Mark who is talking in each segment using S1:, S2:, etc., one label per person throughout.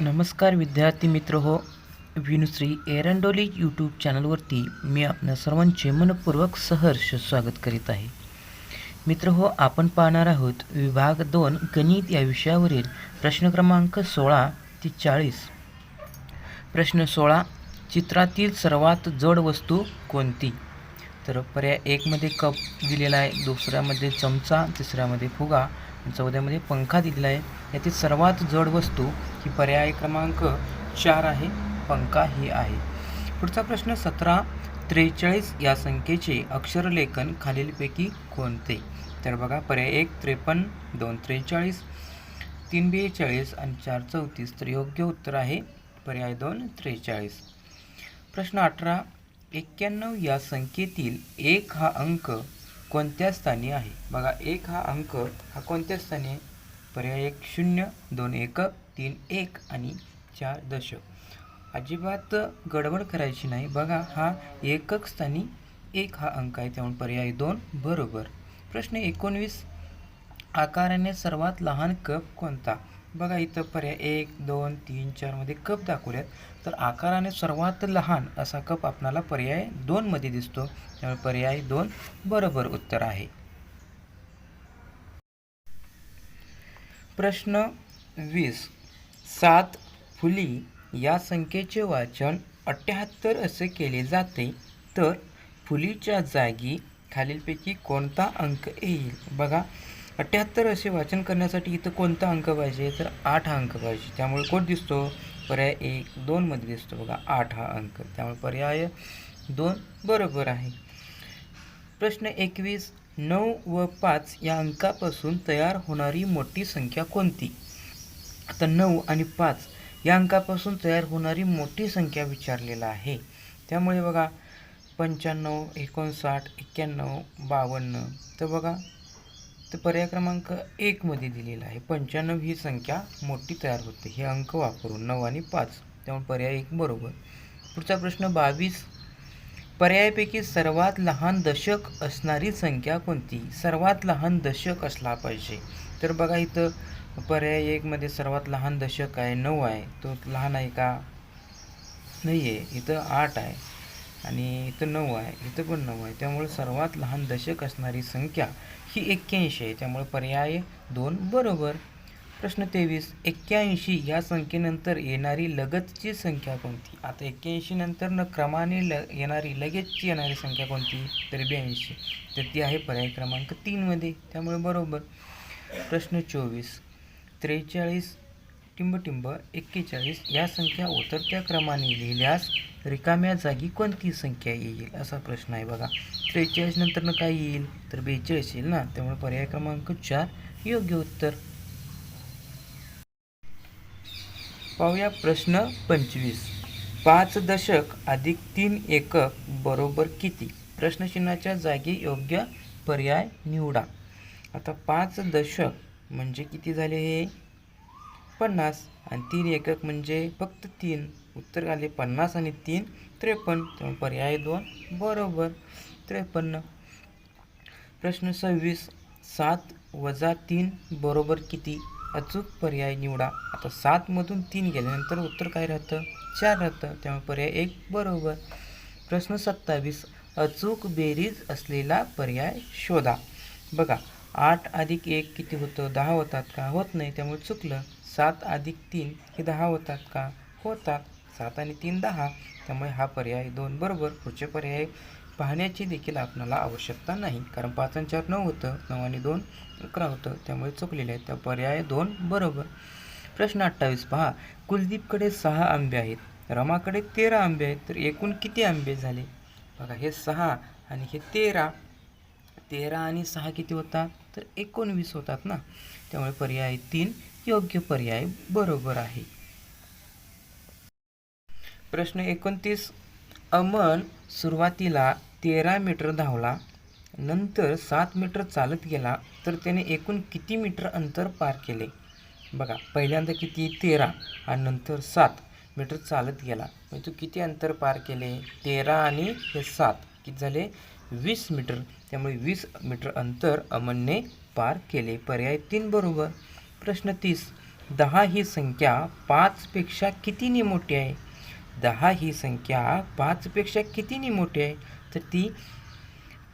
S1: नमस्कार विद्यार्थी मित्र हो. विनुश्री एरंडोली यूट्यूब चॅनलवरती मी आपल्या सर्वांचे मनपूर्वक सहर्ष स्वागत करीत आहे. मित्र हो, आपण पाहणार आहोत विभाग 2 गणित या विषयावरील प्रश्न क्रमांक 16 ते 40. प्रश्न 16. चित्रातील सर्वात जड वस्तू कोणती? तर पर्याय 1 मध्ये कप दिलेला आहे, दुसऱ्यामध्ये चमचा, तिसऱ्यामध्ये फुगा, चौथ्यामध्ये पंखा दिलेला आहे. यातील सर्वात जड वस्तू ही पर्याय क्रमांक 4 आहे, पंखा ही आहे. पुढचा प्रश्न 17. 43 या संख्येचे अक्षरलेखन खालीलपैकी कोणते? तर बघा, पर्याय 1 53, 2 43, 3 42 आणि 4 34. तर योग्य उत्तर आहे पर्याय 2 43. प्रश्न 18. 91 या संख्येतील 1 हा अंक कोणत्या स्थानी आहे? बघा, 1 हा अंक हा कोणत्या स्थानी आहे? पर्याय 1 0, 2 1, 3 1 आणि 4 दशक. अजिबात गडबड करायची नाही. बघा, हा एकक स्थानी 1 हा अंक आहे, त्यामुळे पर्याय 2 बरोबर. प्रश्न 19. आकाराने सर्वात लहान कप कोणता? बघा, इथं पर्याय 1 2 3 4 मध्ये कप दाखवल्यात, तर आकाराने सर्वात लहान असा कप आपल्याला पर्याय 2 मध्ये दिसतो, त्यामुळे पर्याय 2 बरोबर उत्तर आहे. प्रश्न 20. 7 फुली या संख्येचे वाचन 78 असे केले जाते, तर फुलीच्या जागी खालीलपैकी कोणता अंक येईल? बघा, 78 असे वाचन करण्यासाठी इथं कोणता अंक पाहिजे? तर 8 हा अंक पाहिजे, त्यामुळे कोण दिसतो? पर्याय 1 2 मध्ये दिसतो. बघा, 8 हा अंक, त्यामुळे पर्याय 2 बरोबर आहे. प्रश्न 21. 9 व 5 या अंकापासून तयार होणारी मोठी संख्या कोणती? आता 9 आणि 5 या अंकापासून तयार होणारी मोठी संख्या विचारलेला आहे, त्यामुळे बघा 95 59 91 52. तर बघा, तर पर्याय क्रमांक 1 मध्ये दिलेला आहे, 95 ही संख्या मोठी तयार होते हे अंक वापरून 9 आणि 5, त्यामुळे पर्याय 1 बरोबर. पुढचा प्रश्न 22. पर्यायापैकी सर्वात लहान दशक असणारी संख्या कोणती? सर्वात लहान दशक असला पाहिजे. तर बघा, इथं पर्याय 1 मध्ये सर्वात लहान दशक आहे 9 आहे, तो लहान आहे का? नाही आहे. इथं 8 आहे आणि इथं 9 आहे, इथं पण 9 आहे, त्यामुळे सर्वात लहान दशक असणारी संख्या ही 81 आहे, त्यामुळे पर्याय 2 बरोबर. प्रश्न 23. 81 या संख्येनंतर येणारी लगतची संख्या कोणती? आता 81 नंतर क्रमाने येणारी लगेचची येणारी संख्या कोणती? तर 82, तर ती आहे पर्याय क्रमांक 3 मध्ये, त्यामुळे बरोबर. प्रश्न 24. 43 टिंबटिंब 41 या संख्या उतरत्या क्रमाने लिहिल्यास रिकाम्या जागी कोणती संख्या येईल? असा प्रश्न आहे. बघा, 43 नंतर काय येईल? तर 42 येईल ना, त्यामुळे पर्याय क्रमांक 4 योग्य उत्तर. पाहूया प्रश्न 25. 5 दशक अधिक 3 एकक बरोबर किती? प्रश्नचिन्हाच्या जागी योग्य पर्याय निवडा. आता 5 दशक म्हणजे किती झाले? हे 50 आणि 3 एकक म्हणजे फक्त 3. उत्तर आले 50 आणि 3 53, त्यामुळे पर्याय 2 बरोबर 53. प्रश्न 26. 7 वजा 3 बरोबर किती? अचूक पर्याय निवडा. आता 7 मधून 3 गेल्यानंतर उत्तर काय राहतं? 4 राहतं, त्यामुळे पर्याय 1 बरोबर. प्रश्न 27. अचूक बेरीज असलेला पर्याय शोधा. बघा, 8 अधिक 1 किती होतं? 10 होतात का? होत नाही, त्यामुळे चुकलं. 7 अधिक 3 हे 10 होतात का? होतात. 7 आणि 3 10, त्यामुळे हा पर्याय 2 बरोबर. पुढचे पर्याय पाहण्याची देखील आपल्याला आवश्यकता नाही, कारण 5 आणि 4 9 होतं, 9 आणि 2 11 होतं, त्यामुळे चुकलेले आहेत, त्या पर्याय 2 बरोबर. प्रश्न 28. पहा, कुलदीपकडे 6 आंबे आहेत, रमाकडे 13 आंबे आहेत, तर एकूण किती आंबे झाले? बघा, हे 6 आणि हे 13, 13 आणि 6 किती होतात? तर 19 होतात ना, त्यामुळे पर्याय 3 योग्य पर्याय बरोबर आहे. प्रश्न 29. अमन सुरुवातीला 13 मीटर धावला, नंतर 7 मीटर चालत गेला, तर त्याने एकूण किती मीटर अंतर पार केले? बघा, पहिल्यांदा किती? 13 आणि नंतर 7 मीटर चालत गेला, म्हणजे तो किती अंतर पार केले? 13 आणि हे 7 किती झाले? 20 मीटर, त्यामुळे 20 मीटर अंतर अमनने पार केले. पर्याय 3 बरोबर. प्रश्न 30. 10 ही संख्या 5 पेक्षा कितीने मोठी आहे? 10 ही संख्या 5 पेक्षा कितीने मोठी आहे? तर ती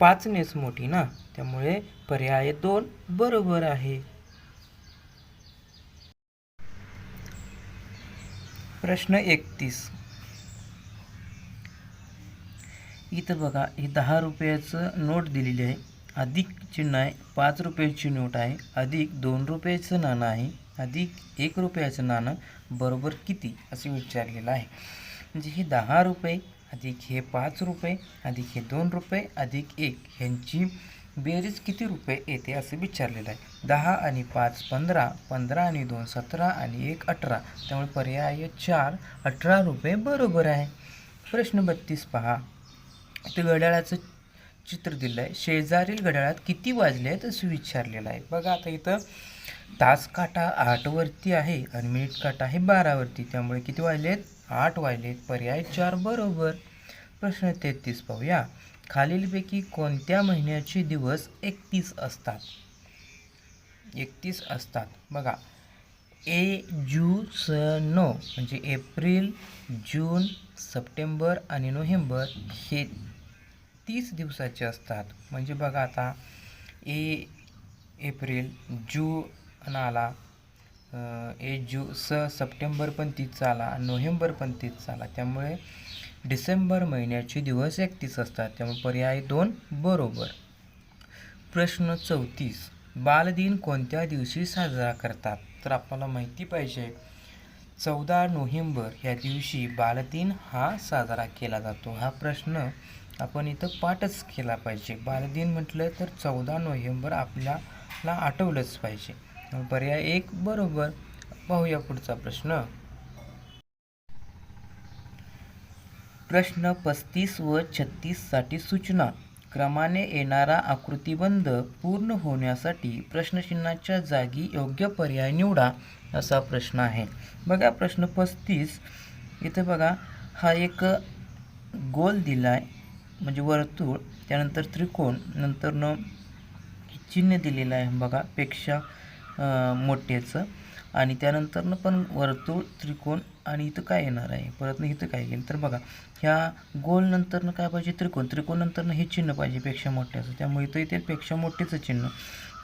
S1: 5 नेच मोठी ना, त्यामुळे पर्याय 2 बरोबर आहे. प्रश्न 31. इथं बघा, ही 10 रुपयाचं नोट दिलेली आहे, अधिक चिन्ह आहे, 5 रुपयाची नोट आहे, अधिक 2 रुपयाचं नाणं आहे, अधिक 1 रुपयाचं नाणं बरोबर किती असे विचारलेलं आहे. म्हणजे हे 10 रुपये अधिक हे 5 रुपये अधिक हे 2 रुपये अधिक 1 ह्यांची बेरीज किती रुपये येते असं विचारलेलं आहे. 10 आणि 5 15, 15 आणि 2 17 आणि 1 18, त्यामुळे पर्याय 4 18 रुपये बरोबर आहे. प्रश्न 32 पहा. इथं घड्याळाचं चित्र दिलं आहे. शेजारील घड्याळात किती वाजले आहेत असं विचारलेलं आहे. बघा आता इथं तास काटा 8 वरती आहे आणि मिनिट काटा आहे 12 वरती, त्यामुळे किती वाजले आहेत? 8 वाजले आहेत. पर्याय 4 बरोबर. प्रश्न 33 पाहूया. खालीलपैकी कोणत्या महिन्याचे दिवस 31 असतात? 31 असतात. बघा, नो म्हणजे एप्रिल, जून, सप्टेंबर आणि नोव्हेंबर हे 30 दिवसाचे असतात. म्हणजे बघा आता एप्रिल, जून आला, सप्टेंबर पण 30चा आला आणि नोव्हेंबर पण 30चा आला, त्यामुळे डिसेंबर महिन्याचे दिवस 31 असतात, त्यामुळे पर्याय 2 बरोबर. प्रश्न 34. बालदिन कोणत्या दिवशी साजरा करतात? तर आपल्याला माहिती पाहिजे 14 नोव्हेंबर ह्या दिवशी बालदिन हा साजरा केला जातो. हा प्रश्न आपण इथं पाठच केला पाहिजे. बालदिन म्हटलं तर 14 नोव्हेंबर आपल्याला आठवलंच पाहिजे. पर्याय 1 बरोबर. पाहूया पुढचा प्रश्न. प्रश्न 35 व 36 साठी सूचना. क्रमाने येणारा आकृतिबंध पूर्ण होण्यासाठी प्रश्नचिन्हाच्या जागी योग्य पर्याय निवडा असा प्रश्न आहे. बघा प्रश्न 35 इथे बघा, हा एक गोल दिला आहे, म्हणजे वर्तुळ, त्यानंतर त्रिकोण, नंतर चिन्ह दिलेलं आहे बघा पेक्षा मोठ्याचं, आणि त्यानंतर पण वर्तुळ, त्रिकोण, आणि इथं काय येणार आहे परत इथं काय येईल? तर बघा, ह्या गोल नंतरनं काय पाहिजे? त्रिकोण, त्रिकोण नंतरनं हे चिन्ह पाहिजे पेक्षा मोठ्याचं, त्यामुळे इथं इथे पेक्षा मोठेचं चिन्ह,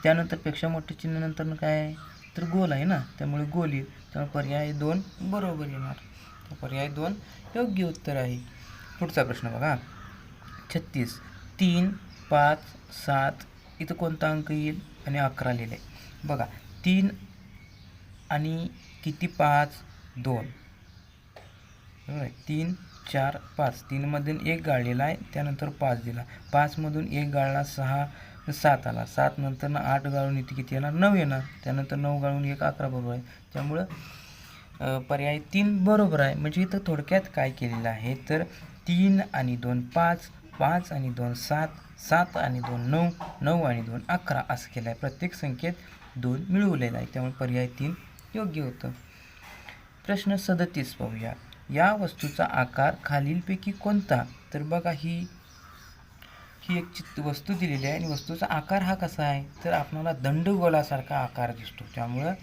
S1: त्यानंतर पेक्षा मोठे चिन्ह नंतरनं काय आहे? तर गोल आहे ना, त्यामुळे गोल येईल, त्यामुळे पर्याय 2 बरोबर येणार. पर्याय 2 योग्य उत्तर आहे. पुढचा प्रश्न बघा 36. 3, 5, 7 इथं कोणता अंक येईल? आणि 11 लिहिले. बघा 3 आणि किती 5 2, 3 4 5, 3 मधून 1 गाळलेला आहे, त्यानंतर 5 दिला, 5 मधून 1 गाळला 7 आला, 7 नंतर 8 गाळून इथे किती येणार? 9 येणार, त्यानंतर 9 गाळून 1 11 बरोबर आहे, त्यामुळं पर्याय 3 बरोबर आहे. म्हणजे इथं थोडक्यात काय केलेलं आहे तर 3 आणि 2 5, 5 आणि 2 7, 7 आणि 2 9, 9 आणि 2 11 असं केलं आहे. प्रत्येक संख्येत 2 मिळवलेला आहे, त्यामुळे पर्याय 3 योग्य होतं. प्रश्न 37 पाहूया. या वस्तूचा आकार खालीलपैकी कोणता? तर बघा, ही एक वस्तू दिलेली आहे आणि वस्तूचा आकार हा कसा आहे? तर आपल्याला दंडगोलासारखा आकार दिसतो, त्यामुळं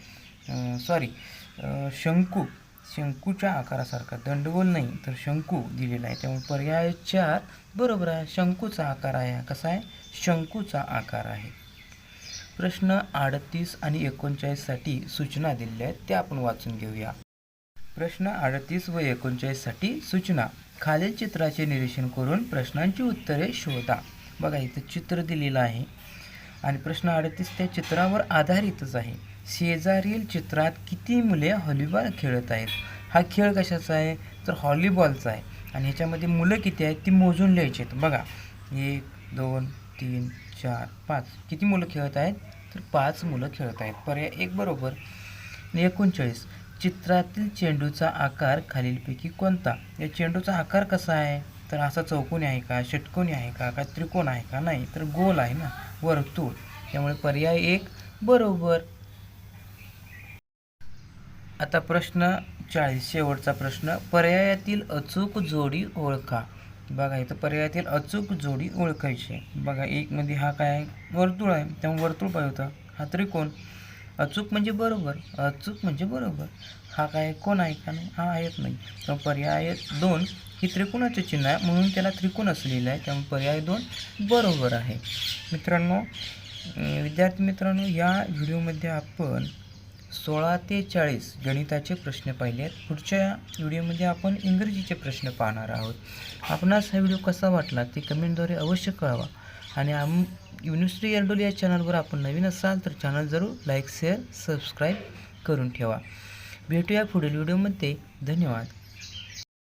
S1: शंकूच्या आकारासारखा, दंडगोल नाही तर शंकू दिलेला आहे, त्यामुळे पर्याय 4 बरोबर आहे. शंकूचा आकार आहे. कसा आहे? शंकूचा आकार आहे. प्रश्न 38 आणि 39 साठी सूचना दिलेल्या आहेत, त्या आपण वाचून घेऊया. प्रश्न 38 व 39 साठी सूचना. खालील चित्राचे निरीक्षण करून प्रश्नांची उत्तरे शोधा. बघा इथं चित्र दिलेलं आहे आणि प्रश्न 38 त्या चित्रावर आधारितच आहे. शेजारील चित्रात किती मुले व्हॉलीबॉल खेळत आहेत? हा खेळ कशाचा आहे? तर व्हॉलीबॉलचा आहे, आणि ह्याच्यामध्ये मुलं किती आहेत ती मोजून लिहायची आहेत. बघा 1 2 3 4 5 किती मुलं खेळत आहेत? तर 5 मुलं खेळत आहेत. पर्याय 1 बरोबर. 39. चित्रातील चेंडूचा आकार खालीलपैकी कोणता? या चेंडूचा आकार कसा आहे? तर असा चौकोनी आहे का, षटकोनी आहे का, का त्रिकोण आहे का? नाही, तर गोल आहे ना, वर्तुळ, त्यामुळे पर्याय 1 बरोबर. आता प्रश्न 40 शेवटचा प्रश्न. पर्यायातील अचूक जोडी ओळखा. बघा इथं पर्यायातील अचूक जोडी ओळखायची आहे. बघा 1 मध्ये हा काय आहे? वर्तुळ आहे, त्यामुळे वर्तुळ पाहिजे होतं. हा त्रिकोण, अचूक म्हणजे बरोबर, अचूक म्हणजे बरोबर. हा काय कोण आहे का नाही, हा आहेत नाही. तर पर्याय 2 ही त्रिकोणाचे चिन्ह आहे म्हणून त्याला त्रिकोण असं लिहिलं आहे, त्यामुळे पर्याय 2 बरोबर आहे. मित्रांनो, विद्यार्थी मित्रांनो, या व्हिडिओमध्ये आपण 16 ते 40 गणिताचे प्रश्न पाहिले आहेत. पुढच्या व्हिडिओमध्ये आपण इंग्रजीचे प्रश्न पाहणार आहोत. आपणास हा व्हिडिओ कसा वाटला ते कमेंटद्वारे अवश्य कळवा आणि युनिश्री एरडोल या चॅनलवर आपण नवीन असाल तर चॅनल जरूर लाईक शेअर सबस्क्राईब करून ठेवा. भेटूया पुढील व्हिडिओमध्ये. धन्यवाद.